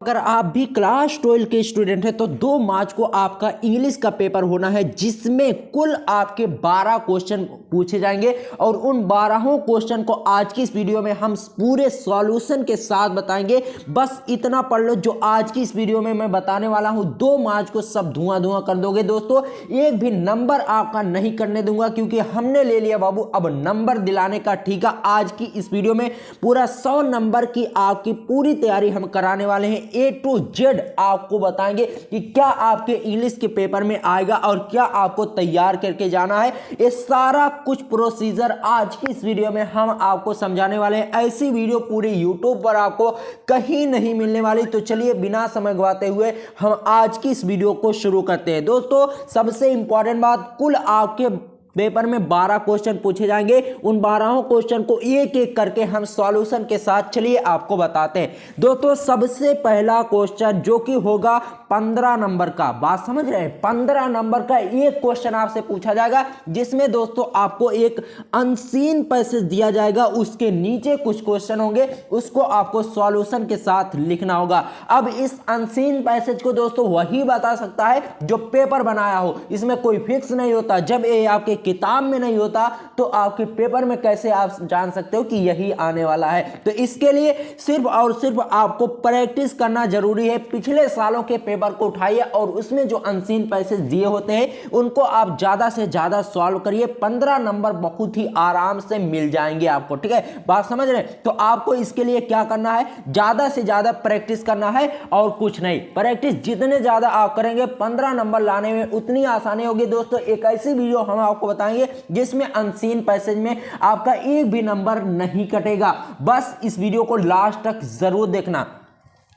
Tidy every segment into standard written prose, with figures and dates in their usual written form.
अगर आप भी क्लास 12 के स्टूडेंट हैं तो 2 मार्च को आपका इंग्लिश का पेपर होना है, जिसमें कुल आपके 12 क्वेश्चन पूछे जाएंगे और उन 12 क्वेश्चन को आज की इस वीडियो में हम पूरे सॉल्यूशन के साथ बताएंगे। बस इतना पढ़ लो जो आज की इस वीडियो में मैं बताने वाला हूं। 2 मार्च को सब धुआं धुआं कर दोगे दोस्तों, एक भी नंबर आपका नहीं करने दूंगा, क्योंकि हमने ले लिया बाबू अब नंबर दिलाने का ठेका। आज की इस वीडियो में पूरा 100 नंबर की आपकी पूरी तैयारी हम कराने वाले हैं। A to Z आपको बताएंगे कि क्या आपके इंग्लिश के पेपर में आएगा और क्या आपको तैयार करके जाना है। ये सारा कुछ प्रोसीजर आज की इस वीडियो में हम आपको समझाने वाले हैं। ऐसी वीडियो पूरे YouTube पर आपको कहीं नहीं मिलने वाली। तो चलिए बिना समय गवाते हुए हम आज की इस वीडियो को शुरू करते हैं। दोस्तों सबसे इंपॉर्टेंट बात, कुल आपके पेपर में 12 क्वेश्चन पूछे जाएंगे। उन 12 क्वेश्चन को एक एक करके हम सॉल्यूशन के साथ चलिए आपको बताते हैं। दोस्तों सबसे पहला क्वेश्चन जो कि होगा 15 नंबर का, बात समझ रहे हैं, 15 नंबर का एक क्वेश्चन आपसे पूछा जाएगा, जिसमें दोस्तों आपको एक अनसीन पैसेज दिया जाएगा, उसके नीचे कुछ क्वेश्चन होंगे, उसको आपको सॉल्यूशन के साथ लिखना होगा। अब इस अनसीन पैसेज को दोस्तों वही बता सकता है जो पेपर बनाया हो, इसमें कोई फिक्स नहीं होता। जब ये आपके किताब में नहीं होता तो आपके पेपर में कैसे आप जान सकते हो कि यही आने वाला है। तो इसके लिए सिर्फ और सिर्फ आपको प्रैक्टिस करना जरूरी है। पिछले सालों के पेपर को उठाइए और उसमें जो अनसीन पैसेज दिए होते हैं उनको आप ज्यादा से ज्यादा सॉल्व करिए। 15 नंबर बहुत ही आराम से मिल जाएंगे आपको, ठीक है, बात समझ रहे हैं। तो आपको इसके लिए क्या करना है, ज्यादा से ज्यादा प्रैक्टिस करना है और कुछ नहीं। प्रैक्टिस जितने ज्यादा आप करेंगे 15 नंबर लाने में उतनी आसानी होगी। दोस्तों एक ऐसी वीडियो हम आपको बताएंगे जिसमें अनसीन पैसेज में आपका एक भी नंबर नहीं कटेगा। बस इस वीडियो को लास्ट तक जरूर देखना।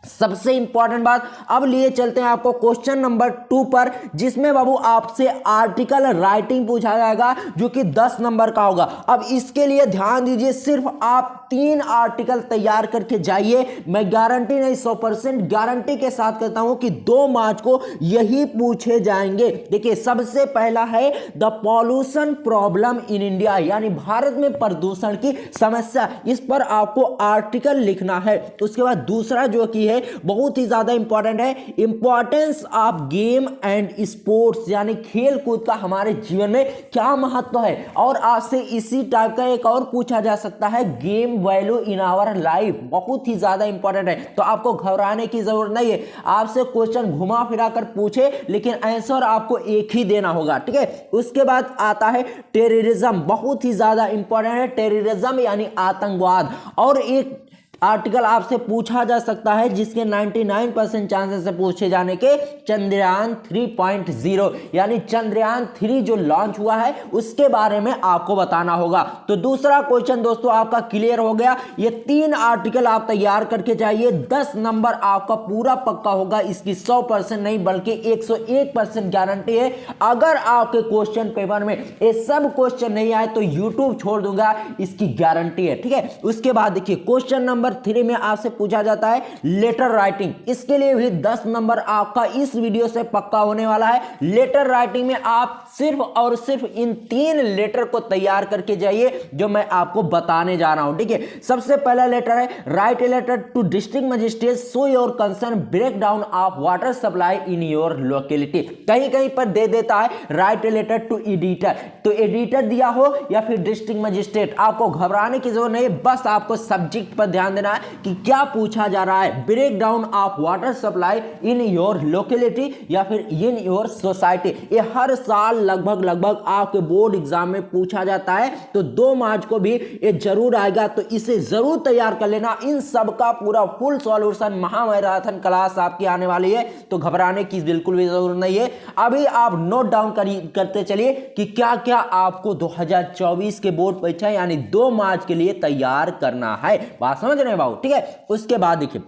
सबसे इंपॉर्टेंट बात, अब लिए चलते हैं आपको क्वेश्चन नंबर 2 पर, जिसमें बाबू आपसे आर्टिकल राइटिंग पूछा जाएगा जो कि 10 नंबर का होगा। अब इसके लिए ध्यान दीजिए, सिर्फ आप 3 आर्टिकल तैयार करके जाइए। मैं गारंटी नहीं, 100% गारंटी के साथ कहता हूं कि 2 मार्च को यही पूछे जाएंगे। देखिए सबसे पहला है the pollution problem in India, यानी भारत में प्रदूषण की समस्या, इस पर आपको आर्टिकल लिखना है। उसके बाद दूसरा जो कि है बहुत ही ज्यादा इंपॉर्टेंट है, importance of game and sports, यानी खेल कूद का हमारे जीवन में क्या महत्व है। और आपसे इसी टाइप का एक और पूछा जा सकता है, game value in our life, बहुत ही ज्यादा इंपॉर्टेंट है। तो आपको घबराने की जरूरत नहीं है, आपसे क्वेश्चन घुमा फिरा कर पूछे लेकिन आंसर आपको एक ही देना होगा, ठीक है। उसके बाद आता है टेररिज्म, बहुत ही ज्यादा इंपॉर्टेंट है टेररिज्म यानी आतंकवाद। और एक आर्टिकल आपसे पूछा जा सकता है जिसके 99% चांसेस है पूछे जाने के, चंद्रयान 3.0, यानी चंद्रयान 3 जो लॉन्च हुआ है उसके बारे में आपको बताना होगा। तो दूसरा क्वेश्चन दोस्तों आपका क्लियर हो गया। ये 3 आर्टिकल आप तैयार करके जाइए, 10 नंबर आपका पूरा पक्का होगा। इसकी 100% नहीं बल्कि 101% गारंटी है। अगर आपके क्वेश्चन पेपर में ये सब क्वेश्चन नहीं आए तो यूट्यूब छोड़ दूंगा, इसकी गारंटी है, ठीक है। उसके बाद देखिए क्वेश्चन नंबर 3 में आपसे पूछा जाता है लेटर राइटिंग, इसके लिए भी 10 नंबर आपका इस वीडियो से पक्का होने वाला है। लेटर राइटिंग में आप सिर्फ और सिर्फ इन 3 लेटर को तैयार करके जाइए जो मैं आपको बताने जा रहा हूं, ठीक है। सबसे पहला लेटर है write a letter to district magistrate show your concern break down of water supply in your locality. कहीं कहीं पर दे देता है write a letter to editor, तो एडिटर दिया हो या फिर डिस्ट्रिक्ट मजिस्ट्रेट, आपको घबराने की जरूरत नहीं, बस आपको सब्जेक्ट पर ध्यान देना है कि क्या पूछा जा रहा है। Break down of water supply in your locality या फिर इन योर सोसाइटी, ये हर साल लगभग आपके बोर्ड एग्जाम में पूछा जाता है। तो 2 मार्च को भी ये जरूर आएगा, तो इसे जरूर तैयार कर लेना। इन सब का पूरा फुल सॉल्यूशन महामैराथन क्लास आपकी आने वाली है, तो घबराने की बिल्कुल भी जरूरत नहीं है। अभी आप नोट डाउन करते चलिए कि क्या क्या आपको 2024 के बोर्ड परीक्षा यानी 2 मार्च के लिए तैयार करना है, बात समझ रहे हैं बाबू, ठीक है। उसके बाद देखिए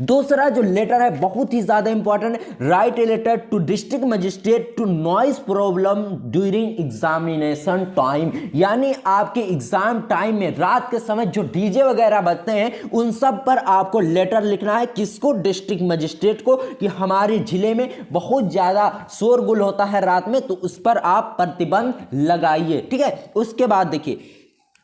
दूसरा जो लेटर है बहुत ही ज्यादा इंपॉर्टेंट है, write a letter to district magistrate to noise problem during examination time, यानी आपके एग्जाम टाइम में रात के समय जो डीजे वगैरह बजते हैं उन सब पर आपको लेटर लिखना है। किसको? डिस्ट्रिक्ट मजिस्ट्रेट को, कि हमारे जिले में बहुत ज्यादा शोरगुल होता है रात में, तो उस पर आप प्रतिबंध लगाइए, ठीक है। उसके बाद देखिए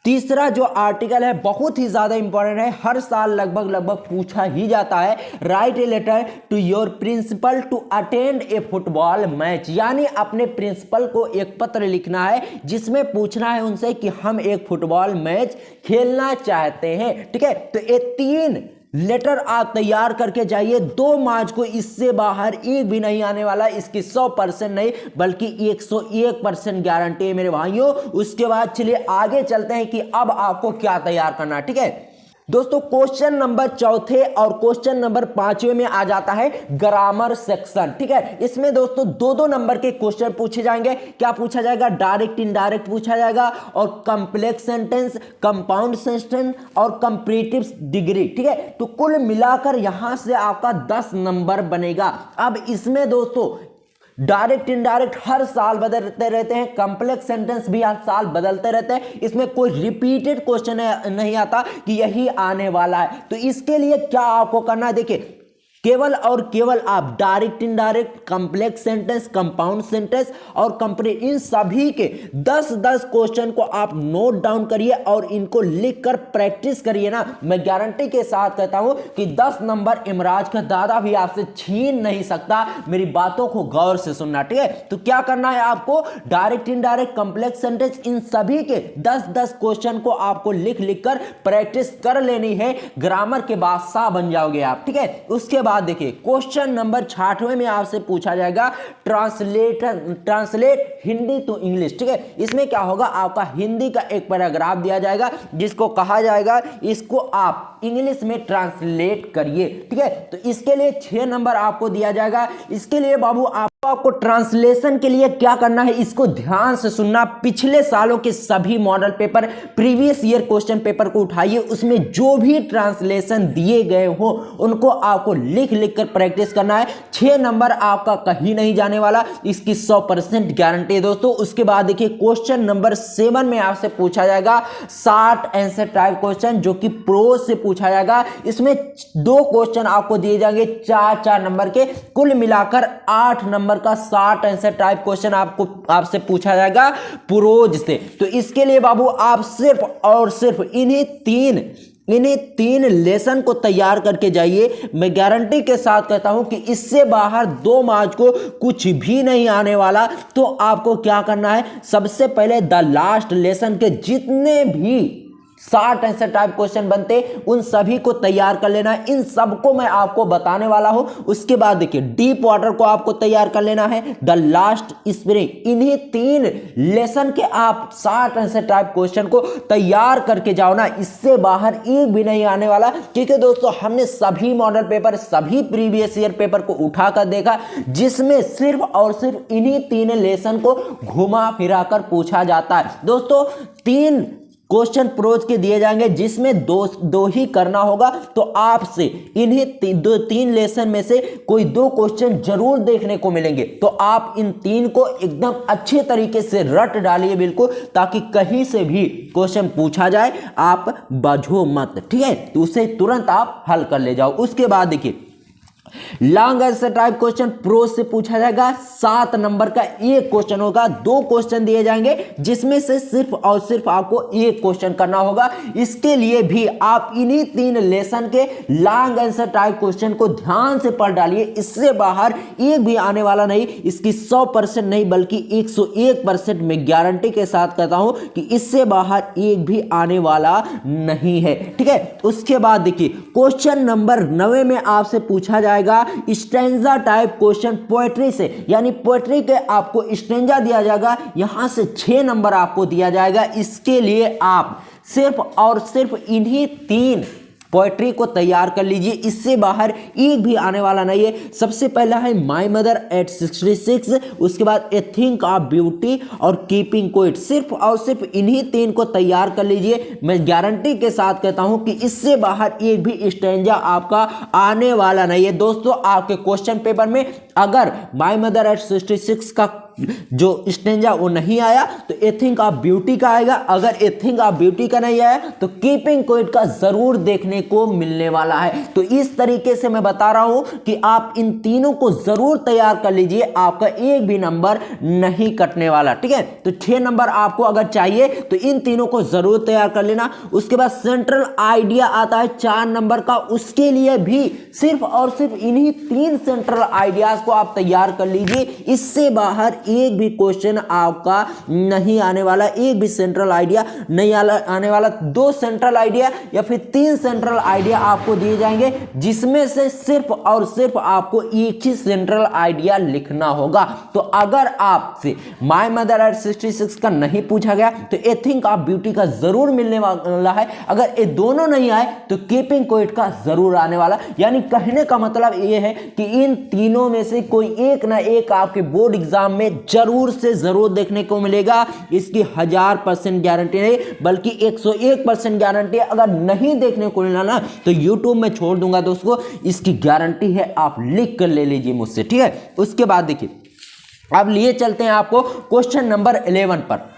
तीसरा जो आर्टिकल है बहुत ही ज्यादा इंपॉर्टेंट है, हर साल लगभग पूछा ही जाता है। Write a letter to your principal to attend a football match, यानी अपने प्रिंसिपल को एक पत्र लिखना है जिसमें पूछना है उनसे कि हम एक फुटबॉल मैच खेलना चाहते हैं। ठीक है, तो ये 3 लेटर आप तैयार करके जाइए। 2 मार्च को इससे बाहर एक भी नहीं आने वाला, इसकी 100% नहीं बल्कि 101% गारंटी है मेरे भाइयों। उसके बाद चलिए आगे चलते हैं कि अब आपको क्या तैयार करना है। ठीक है दोस्तों, क्वेश्चन नंबर 4 और क्वेश्चन नंबर 5 में आ जाता है ग्रामर सेक्शन। ठीक है, इसमें दोस्तों 2-2 नंबर के क्वेश्चन पूछे जाएंगे। क्या पूछा जाएगा? डायरेक्ट इनडायरेक्ट पूछा जाएगा और कंप्लेक्स सेंटेंस, कंपाउंड सेंटेंस और कंपैरेटिव डिग्री। ठीक है, तो कुल मिलाकर यहां से आपका 10 नंबर बनेगा। अब इसमें दोस्तों डायरेक्ट इनडायरेक्ट हर साल बदलते रहते हैं, कॉम्प्लेक्स सेंटेंस भी हर साल बदलते रहते हैं, इसमें कोई रिपीटेड क्वेश्चन नहीं आता कि यही आने वाला है। तो इसके लिए क्या आपको करना है, देखिए केवल और केवल आप direct indirect, complex sentence, compound sentence और कंपैरेटिव, इन सभी के 10-10 क्वेश्चन को आप नोट डाउन करिए और इनको लिखकर प्रैक्टिस करिए ना। मैं गारंटी के साथ कहता हूं कि 10 नंबर इमराज का दादा भी आपसे छीन नहीं सकता। मेरी बातों को गौर से सुनना। ठीक है, तो क्या करना है आपको? डायरेक्ट इनडायरेक्ट, कॉम्प्लेक्स सेंटेंस, इन सभी के 10-10 क्वेश्चन को आपको लिख कर प्रैक्टिस कर लेनी है। ग्रामर के बादशाह बन जाओगे आप। ठीक है, उसके बाद देखिए क्वेश्चन नंबर 66 में आपसे पूछा जाएगा ट्रांसलेट हिंदी टू इंग्लिश। ठीक है, इसमें क्या होगा? आपका हिंदी का एक पैराग्राफ दिया जाएगा जिसको कहा जाएगा इसको आप इंग्लिश में ट्रांसलेट करिए। ठीक है, तो इसके लिए 6 नंबर आपको दिया जाएगा। इसके लिए बाबू आपको ट्रांसलेशन के लिए क्या करना है, इसको ध्यान से सुनना। पिछले सालों के सभी model paper, previous year question paper को उठाइए, उसमें जो भी ट्रांसलेशन दिए गए हो उनको आपको लिख कर प्रैक्टिस करना है। 6 नंबर आपका कहीं नहीं जाने वाला, इसकी 100% गारंटी है दोस्तों। उसके बाद देखिए क्वेश्चन नंबर 7 में आपसे पूछा जाएगा शॉर्ट आंसर टाइप क्वेश्चन, जो कि प्रोज से पूछा जाएगा। इसमें 2 क्वेश्चन आपको दिए जाएंगे 4-4 नंबर के, कुल मिलाकर 8 नंबर का शॉर्ट आंसर टाइप क्वेश्चन आपसे पूछा जाएगा प्रोज से। तो इसके लिए बाबू आप सिर्फ और सिर्फ इन्हीं तीन लेसन को तैयार करके जाइए। मैं गारंटी के साथ कहता हूं कि इससे बाहर 2 मार्च को कुछ भी नहीं आने वाला। तो आपको क्या करना है, सबसे पहले द लास्ट लेसन के जितने भी शॉर्ट आंसर टाइप क्वेश्चन बनते उन सभी को तैयार कर लेना है। इन सबको मैं आपको बताने वाला हूं। उसके बाद देखिए डीप वाटर को आपको तैयार कर लेना है, द लास्ट स्प्रिंग, इन्हीं 3 लेसन के आप शॉर्ट आंसर टाइप क्वेश्चन को तैयार करके जाओ ना। इससे बाहर एक भी नहीं आने वाला, क्योंकि दोस्तों हमने सभी मॉडल पेपर, सभी प्रीवियस ईयर पेपर को उठाकर देखा जिसमें सिर्फ और सिर्फ इन्हीं 3 लेसन को घुमा फिरा कर पूछा जाता है। दोस्तों 3 क्वेश्चन प्रोज के दिए जाएंगे जिसमें दो ही करना होगा। तो आपसे इन्हीं 3 लेसन में से कोई 2 क्वेश्चन जरूर देखने को मिलेंगे। तो आप इन 3 को एकदम अच्छे तरीके से रट डालिए बिल्कुल, ताकि कहीं से भी क्वेश्चन पूछा जाए आप बझो मत। ठीक है, तो उसे तुरंत आप हल कर ले जाओ। उसके बाद देखिए long answer type question prose से पूछा जाएगा। 7 नंबर का एक क्वेश्चन होगा, 2 क्वेश्चन दिए जाएंगे जिसमें से सिर्फ और सिर्फ आपको एक क्वेश्चन करना होगा। इसके लिए भी आप इन्हीं 3 लेसन के लॉन्ग आंसर टाइप क्वेश्चन को ध्यान से पढ़ डालिए। इससे बाहर एक भी आने वाला नहीं, इसकी 100% नहीं बल्कि 101% में गारंटी के साथ कहता हूं कि इससे बाहर एक भी आने वाला नहीं है। ठीक है, उसके बाद देखिए क्वेश्चन नंबर 9 में आपसे पूछा जाएगा स्टैंजा टाइप क्वेश्चन पोएट्री से, यानी पोएट्री के आपको स्टैंजा दिया जाएगा। यहां से 6 नंबर आपको दिया जाएगा। इसके लिए आप सिर्फ और सिर्फ इन्हीं 3 पोएट्री को तैयार कर लीजिए, इससे बाहर एक भी आने वाला नहीं है। सबसे पहला है माय मदर एट 66, उसके बाद ए थिंक ऑफ ब्यूटी और कीपिंग क्वाइट। सिर्फ और सिर्फ इन्हीं 3 को तैयार कर लीजिए। मैं गारंटी के साथ कहता हूं कि इससे बाहर एक भी स्टैंजा आपका आने वाला नहीं है। दोस्तों आपके क्वेश्चन पेपर में अगर माय मदर एट 66 का जो स्टेंजा वो नहीं आया तो ए थिंक ऑफ ब्यूटी का आएगा। अगर ए थिंक ऑफ ब्यूटी का नहीं आया तो कीपिंग क्विट का जरूर देखने को मिलने वाला है। तो इस तरीके से मैं बता रहा हूं कि आप इन तीनों को जरूर तैयार कर लीजिए, आपका एक भी नंबर नहीं कटने वाला। ठीक है, तो 6 नंबर आपको अगर चाहिए तो इन तीनों को जरूर तैयार कर लेना। उसके बाद सेंट्रल आइडिया आता है 4 नंबर का, उसके लिए भी सिर्फ और सिर्फ इन्हीं 3 सेंट्रल आइडियाज को आप तैयार कर लीजिए। इससे बाहर एक भी क्वेश्चन आपका नहीं आने वाला, एक भी सेंट्रल आइडिया नहीं आने वाला। 2 सेंट्रल आइडिया या फिर 3 सेंट्रल आइडिया आपको दिए जाएंगे, जिसमें से सिर्फ और सिर्फ आपको एक ही सेंट्रल आइडिया लिखना होगा। तो अगर आपसे माय मदर अर्थ 66 का नहीं पूछा गया तो ए थिंक ऑफ ब्यूटी का जरूर मिलने वाला है। अगर ये दोनों नहीं आए तो कीपिंग क्विट का जरूर आने वाला। यानी कहने का मतलब यह है कि इन तीनों में से कोई एक ना एक आपके बोर्ड एग्जाम में जरूर से जरूर देखने को मिलेगा। इसकी 1000% गारंटी नहीं बल्कि 101% गारंटी है। अगर नहीं देखने को मिला ना तो यूट्यूब में छोड़ दूंगा दोस्तों, इसकी गारंटी है, आप लिख कर ले लीजिए मुझसे। ठीक है, उसके बाद देखिए अब लिए चलते हैं आपको क्वेश्चन नंबर 11 पर।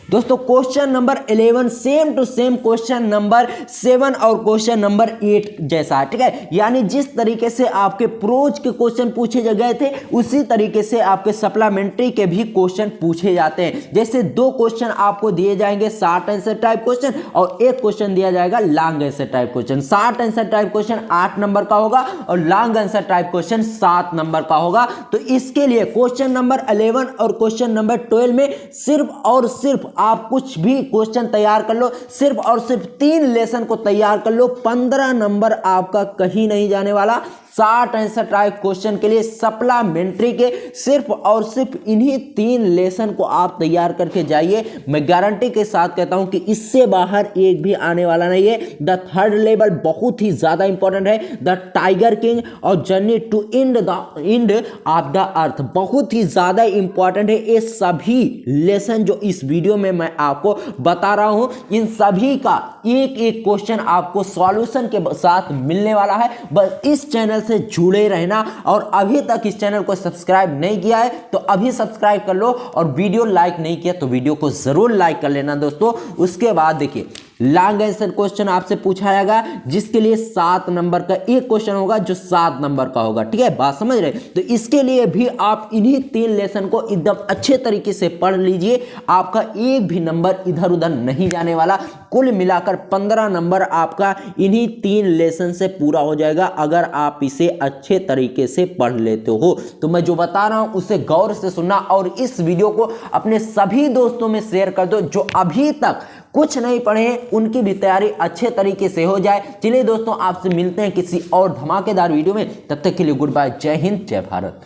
दोस्तों question number 11 same to same question number 7 और क्वेश्चन नंबर 8 जैसा है। ठीक है, यानी जिस तरीके से आपके प्रोज के क्वेश्चन पूछे गए थे उसी तरीके से आपके सप्लीमेंट्री के भी क्वेश्चन पूछे जाते हैं। जैसे 2 क्वेश्चन आपको दिए जाएंगे शॉर्ट आंसर टाइप क्वेश्चन और एक क्वेश्चन दिया जाएगा long answer type question. Short answer type question 8 number का होगा और long answer type question 7 number का होगा। तो इसके लिए क्वेश्चन नंबर 11 और क्वेश्चन नंबर 12 में सिर्फ और सिर्फ आप कुछ भी क्वेश्चन तैयार कर लो, सिर्फ और सिर्फ 3 लेसन को तैयार कर लो, 15 नंबर आपका कहीं नहीं जाने वाला। 60 आंसर टाइप क्वेश्चन के लिए सप्लीमेंट्री के सिर्फ और सिर्फ इन्हीं 3 लेसन को आप तैयार करके जाइए। मैं गारंटी के साथ कहता हूं कि इससे बाहर एक भी आने वाला नहीं है। द थर्ड लेवल बहुत ही ज्यादा इंपॉर्टेंट है, द टाइगर किंग और journey to end of the earth बहुत ही ज्यादा इंपॉर्टेंट है। ये सभी लेसन जो इस वीडियो में मैं आपको बता रहा हूं, इन सभी का एक एक क्वेश्चन आपको सॉल्यूशन के साथ मिलने वाला है। बस इस चैनल से जुड़े रहना और अभी तक इस चैनल को सब्सक्राइब नहीं किया है तो अभी सब्सक्राइब कर लो और वीडियो लाइक नहीं किया तो वीडियो को जरूर लाइक कर लेना दोस्तों। उसके बाद देखिए लॉन्ग आंसर क्वेश्चन आपसे पूछा जाएगा जिसके लिए 7 नंबर का एक क्वेश्चन होगा जो 7 नंबर का होगा। ठीक है, बात समझ रहे? तो इसके लिए भी आप इन्हीं 3 लेसन को एकदम अच्छे तरीके से पढ़ लीजिए, आपका एक भी नंबर इधर उधर नहीं जाने वाला। कुल मिलाकर 15 नंबर आपका इन्हीं 3 लेसन से पूरा हो जाएगा अगर आप इसे अच्छे तरीके से पढ़ लेते हो। तो मैं जो बता रहा हूं उसे गौर से सुनना और इस वीडियो को अपने सभी दोस्तों में शेयर कर दो जो अभी तक कुछ नहीं पढ़े हैं, उनकी भी तैयारी अच्छे तरीके से हो जाए। चलिए दोस्तों, आपसे मिलते हैं किसी और धमाकेदार वीडियो में, तब तक के लिए गुड बाय, जय हिंद, जय भारत।